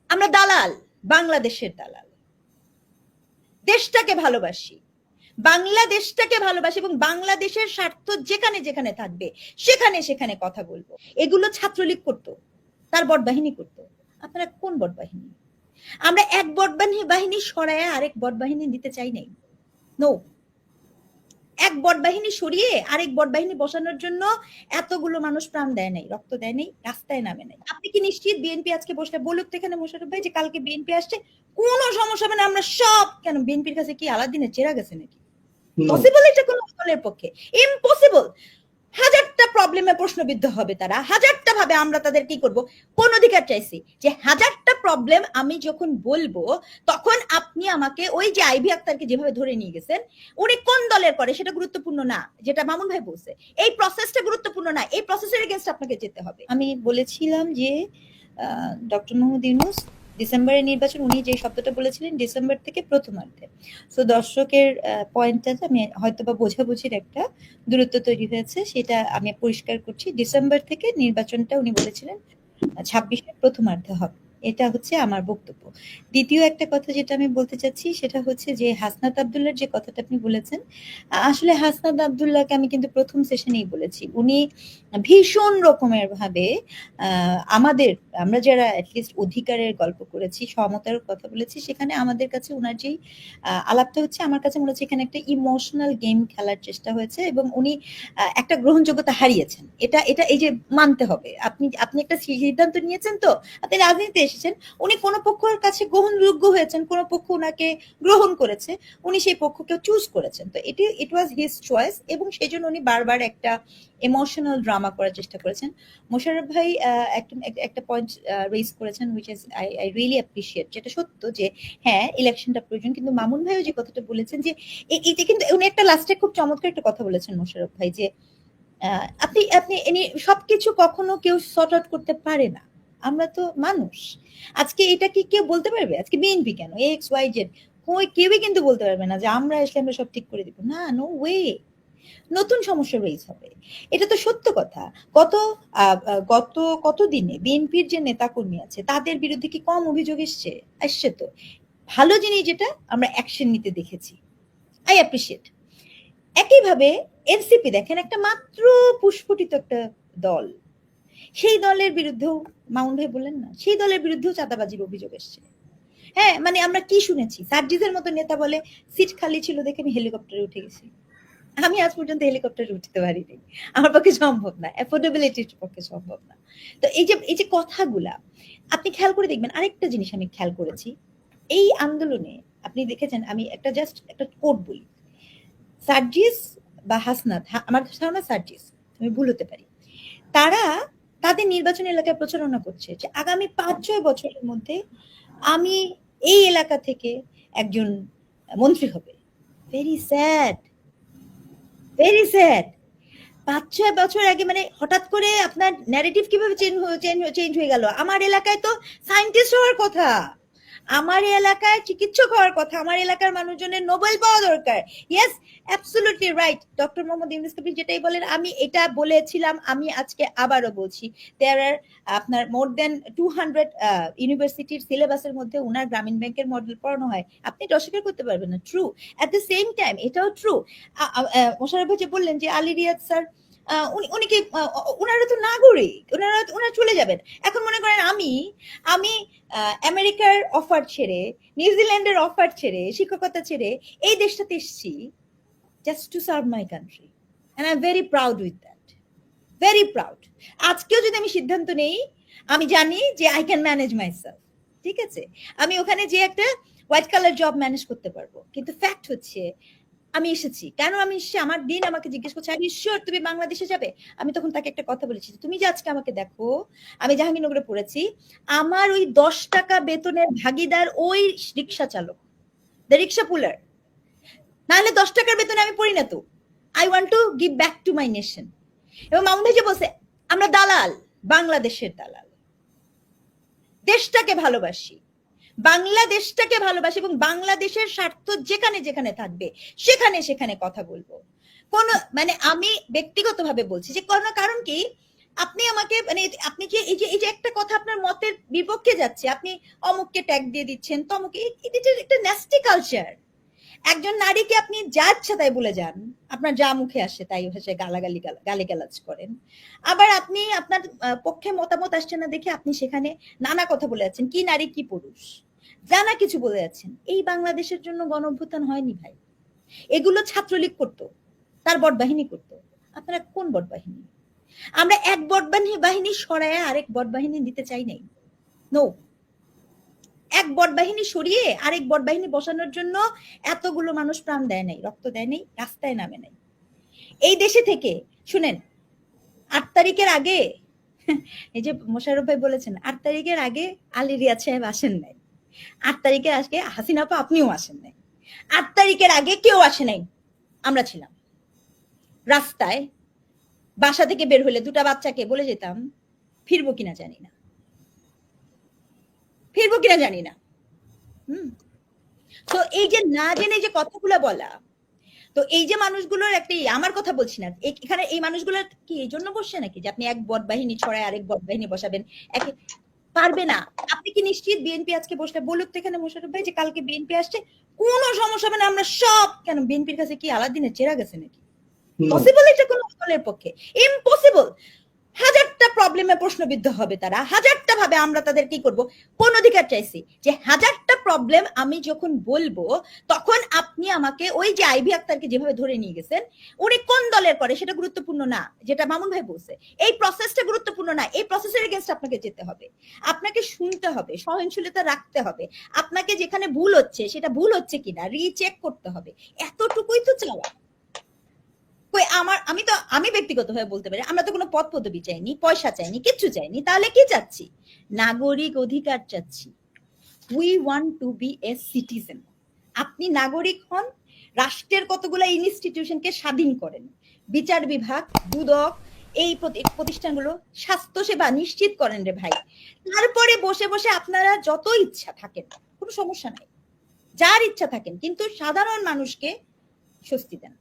আমরা দালাল, বাংলাদেশের দালাল। দেশটাকে ভালোবাসি, বাংলাদেশটাকে ভালোবাসি এবং বাংলাদেশের স্বার্থ যেখানে যেখানে থাকবে সেখানে সেখানে কথা বলবো। এগুলো ছাত্রলীগ করতো, তার বটবাহিনী করতো। আপনারা কোন বটবাহিনী? আমরা এক বটবাহিনী সরায় আরেক বটবাহিনী দিতে চাই নাই। নো, এক বটবাহিনী সরিয়ে আরেক বটবাহিনী বসানোর জন্য এতগুলো মানুষ প্রাণ দেয় নাই, রক্ত দেয় নাই, রাস্তায় নামে নাই। আপনি কি নিশ্চিত বিএনপি আজকে বসলে বলুক এখানে মোশাররফ ভাই যে কালকে বিএনপি আসছে কোনো সমস্যা হবে না? আমরা সব কেন, বিএনপির কাছে কি আলাদিনের চেরা গেছে নাকি? পসিবল এটা কোন দলের পক্ষে? ইম্পসিবল। হাজারটা প্রবলেমে প্রশ্নবিদ্ধ হবে তারা, হাজারটা ভাবে আমরা তাদের কি করব। কোন অধিকার চাইছি যে হাজারটা প্রবলেম আমি যখন বলবো তখন আপনি আমাকে ওই যে আইভি আক্তারকে যেভাবে ধরে নিয়ে গেছেন, উনি কোন দলের করে সেটা গুরুত্বপূর্ণ না, যেটা মামুন ভাই বলছে এই প্রসেসটা গুরুত্বপূর্ণ না, এই প্রসেসের এগেইনস্ট আপনাকে যেতে হবে। আমি বলেছিলাম যে ডক্টর মোহাম্মদ ইউনূস ডিসেম্বরের নির্বাচন, উনি যে শব্দটা বলেছিলেন ডিসেম্বর থেকে প্রথমার্ধে, সো দর্শকের পয়েন্টটা আমি হয়তো বা বোঝাবুঝির একটা দূরত্ব তৈরি হয়েছে, সেটা আমি পরিষ্কার করছি। ডিসেম্বর থেকে নির্বাচনটা উনি বলেছিলেন 26-এর প্রথমার্ধে হবে, এটা হচ্ছে আমার বক্তব্য। দ্বিতীয় একটা কথা যেটা আমি বলতে চাচ্ছি সেটা হচ্ছে যে হাসনাত আব্দুল্লাহর যে কথাটা আপনি বলেছেন, আসলে হাসনাত আব্দুল্লাহকে আমি কিন্তু প্রথম সেশনেই বলেছি উনি ভীষণ রকমের ভাবে আমাদের, আমরা যারা অ্যাটলিস্ট অধিকারের গল্প করেছি, সমতার কথা বলেছি, সেখানে আমাদের কাছে ওনার যেই আলাপটা হচ্ছে, আমার কাছে মনে হচ্ছে এখানে একটা ইমোশনাল গেম খেলার চেষ্টা হয়েছে এবং উনি একটা গ্রহণযোগ্যতা হারিয়েছেন। এটা এটা এই যে মানতে হবে, আপনি আপনি একটা সিদ্ধান্ত নিয়েছেন, তো আপনি রাজনীতিতে এসেছেন, উনি কোন পক্ষের কাছে গ্রহণযোগ্য হয়েছেন, কোন পক্ষ ওনাকে গ্রহণ করেছে, উনি সেই পক্ষকে চুজ করেছেন, তো ইট ওয়াজ হিজ চয়েস এবং সেই জন্য উনি বারবার একটা ইমোশনাল ড্রামা করার চেষ্টা করেছেন। মোশাররফ ভাই একটা পয়েন্ট রেজ করেছেন which is I really appreciate, যেটা সত্য যে হ্যাঁ ইলেকশনটা প্রয়োজন, কিন্তু মামুন ভাইও যে কথাটা বলেছেন যে এটা কিন্তু উনি একটা লাস্টে খুব চমৎকার একটা কথা বলেছেন মোশাররফ ভাই যে আপনি আপনি সবকিছু কখনো কেউ সর্ট আউট করতে পারে না, আমরা তো মানুষ। আজকে এটা কি কেউ বলতে পারবে আজকে বিএনপি কেন এক্স ওয়াই জেড, কেউই কিন্তু বলতে পারবে না যে আমরা আসলে আমরা সব ঠিক করে দিব, না, নো ওয়ে। নতুন সমস্যা রেইজ হবে, এটা তো সত্য কথা। গত গত কতদিনে বিএনপির যে নেতাকর্মী আছে তাদের বিরুদ্ধে কি কম অভিযোগ আসছে? তো ভালো জিনিস যেটা আমরা অ্যাকশন নিতে দেখেছি, আই অ্যাপ্রিশিয়েট। একইভাবে এনসিপি দেখেন, একটা মাত্র পুষ্পটিত একটা দল, সেই দলের বিরুদ্ধেও মামুন ভাই বললেন না, সেই দলের বিরুদ্ধেও চাঁদাবাজির অভিযোগ এসছে। হ্যাঁ, মানে আমরা কি শুনেছি, সার্জিসের মতো নেতা বলে সিট খালি ছিল দেখে আমি হেলিকপ্টারে উঠে গেছি। আমি আজ পর্যন্ত হেলিকপ্টারে উঠতে পারিনি, আমার পক্ষে সম্ভব না, অ্যাফোর্ডেবিলিটির পক্ষে সম্ভব না। তো এই যে কথাগুলা আপনি খেয়াল করে দেখবেন। আরেকটা জিনিস আমি খেয়াল করেছি এই আন্দোলনে, আপনি দেখেছেন, আমি একটা জাস্ট একটা কোট বলি, সার্জিস বা হাসনাত, আমার ধারণা সার্জিস, আমি ভুল হতে পারি, তারা তাদের নির্বাচন এলাকায় প্রচারণা করছে যে আগামী 5-6 বছরের মধ্যে আমি এই এলাকা থেকে একজন মন্ত্রী হবে। Very sad, very sad. 5-6 বছর আগে মানে হঠাৎ করে আপনার ন্যারেটিভ কিভাবে চেঞ্জ হয়ে গেল? আমার এলাকায় তো সায়েন্টিস্ট হওয়ার কথা, আমার এলাকায় চিকিৎসক হওয়ার কথা, আমার এলাকার মানুষজনের নোবেল পাওয়া দরকার। Yes, absolutely right doctor Muhammad Yunus কবির যেটাই বলেন, আমি এটা বলেছিলাম, আমি আজকে আবারও বলছি, দেয়ার আর আপনার মোর দেন 200 ইউনিভার্সিটির সিলেবাসের মধ্যে উনার গ্রামীণ ব্যাংকের মডেল পড়ানো হয়, আপনি এটা অস্বীকার করতে পারবেন না, true. At the same time এটাও ট্রু, মোশাররফ ভাই যে বললেন যে আলী রিয়াদ স্যার উনি কি ওনারা তো নাগরিক, ওনারা চলে যাবেন। এখন মনে করেন আমি আমি আমেরিকার অফার ছেড়ে, নিউজিল্যান্ডের অফার ছেড়ে, শিক্ষকতা ছেড়ে এই দেশটাতে এসেছি just to serve my country, and I am very proud with that, very proud. আজকেও যদি আমি সিদ্ধান্ত নেই, আমি জানি যে আই ক্যান ম্যানেজ মাইসেলফ, ঠিক আছে, আমি ওখানে যে একটা হোয়াইট কালার জব ম্যানেজ করতে পারবো। কিন্তু ফ্যাক্ট হচ্ছে আমি এসেছি, কেন আমি এসেছি, আমার দিন আমাকে জিজ্ঞেস করছে আমি শিওর তুমি বাংলাদেশে যাবে। আমি তখন তাকে একটা কথা বলেছি, তুমি যে আজকে আমাকে দেখো, আমি জাহাঙ্গীরনগরে পড়েছি, আমার ওই 10 টাকা বেতনের ভাগিদার ওই রিক্সা চালক, দ্য রিক্সা পুলার, নাহলে 10 টাকার বেতনে আমি পড়ি না। তো I want to give back to my nation. এবং মামুন ভাই যে বলছে আমরা দালাল, বাংলাদেশের দালাল, দেশটাকে ভালোবাসি, বাংলাদেশটাকে ভালোবাসি এবং বাংলাদেশের স্বার্থ যেখানে যেখানে থাকবে সেখানে সেখানে কথা বলবো। কোন মানে আমি ব্যক্তিগতভাবে বলছি যে কোন কারণ কি, আপনি আমাকে মানে আপনি যে এই যে একটা কথা আপনার মতের বিপক্ষে যাচ্ছে, আপনি অমুককে ট্যাগ দিয়ে দিচ্ছেন, তমুকে, এটা একটা ন্যাস্টি কালচার। একজন নারীকে আপনি যা ইচ্ছা তাই বলে যান, আপনার যা মুখে আসে তাই ভাষায় গালিগালাজ করেন। আবার আপনি আপনার পক্ষে মতামত আসছে না দেখে আপনি সেখানে নানা কথা বলে যাচ্ছেন, কি নারী কি পুরুষ জানা কিছু বলে যাচ্ছেন। এই বাংলাদেশের জন্য গণ অভ্যুত্থান হয়নি ভাই, এগুলো ছাত্রলীগ করতো, তার বটবাহিনী করতো। আপনারা কোন বটবাহিনী? আমরা এক বটবাহিনী সরায় আরেক বটবাহিনী দিতে চাই নাই। নো, এক বটবাহিনী সরিয়ে আরেক বটবাহিনী বসানোর জন্য এতগুলো মানুষ প্রাণ দেয় নাই, রক্ত দেয় নাই, রাস্তায় নামে নাই। এই দেশে থেকে শুনেন, ৮ তারিখের আগে, এই যে মোশাররফ ভাই বলেছেন ৮ তারিখের আগে আলী রিয়াদ সাহেব আসেন নাই, ৮ তারিখের আজকে হাসিনা আপা আপনিও আসেন নাই, ৮ তারিখের আগে কেউ আসে নাই। আমরা ছিলাম রাস্তায়, বাসা থেকে বের হলে দুটা বাচ্চাকে বলে যেতাম ফিরবো কিনা জানি না, ফিরবো কিনা জানি না। তো এই যে না জেনে যে কথাগুলো বলা, তো এই যে মানুষগুলোর একটা, আমার কথা বলছি না, এখানে এই মানুষগুলো কি এই জন্য বসছে নাকি যে আপনি এক বট বাহিনী ছড়ায় আরেক বট বাহিনী বসাবেন? একে পারবে না। আপনি কি নিশ্চিত বিএনপি আজকে বসলে বলুক তো এখানে মোশাররফ ভাই যে কালকে বিএনপি আসছে কোনো সমস্যা হবে না, আমরা সব, কেন বিএনপির কাছে কি আলাদিনের চেরা গেছে নাকি? পসিবল এটা কোন দলের পক্ষে? ইম্পসিবল। হাজারটা প্রবলেমে প্রশ্নবিদ্ধ হবে তারা, হাজারটা ভাবে আমরা তাদের কি করব, কোন অধিকার চাইছি যে হাজারটা প্রবলেম আমি যখন বলবো তখন আপনি আমাকে, ওই যে আইভি আক্তারকে যেভাবে ধরে নিয়ে গেছেন, উনি কোন দলের করে সেটা গুরুত্বপূর্ণ না, যেটা মামুন ভাই বলছে এই প্রসেসটা গুরুত্বপূর্ণ না, এই প্রসেসের এগেইনস্ট আপনাকে যেতে হবে, আপনাকে শুনতে হবে, সহনশীলতা রাখতে হবে, আপনাকে যেখানে ভুল হচ্ছে সেটা ভুল হচ্ছে কিনা রিচেক করতে হবে, এতটুকুই তো চাওয়া। আমি ব্যক্তিগতভাবে বলতে পারি আমরা তো কোনো পদ পদবি চাইনি, পয়সা চাইনি, কিচ্ছু চাইনি, তাহলে কি চাচ্ছি? নাগরিক অধিকার চাচ্ছি। We want to be a citizen. আপনি নাগরিক হন, রাষ্ট্রের কতগুলো ইনস্টিটিউশনকে স্বাধীন করেন, বিচার বিভাগ, দুদক, এই প্রতিষ্ঠানগুলো, স্বাস্থ্য সেবা নিশ্চিত করেন রে ভাই। তারপরে বসে বসে আপনারা যত ইচ্ছা থাকেন, কোনো সমস্যা নাই, যার ইচ্ছা থাকেন, কিন্তু সাধারণ মানুষকে স্বস্তি দেন।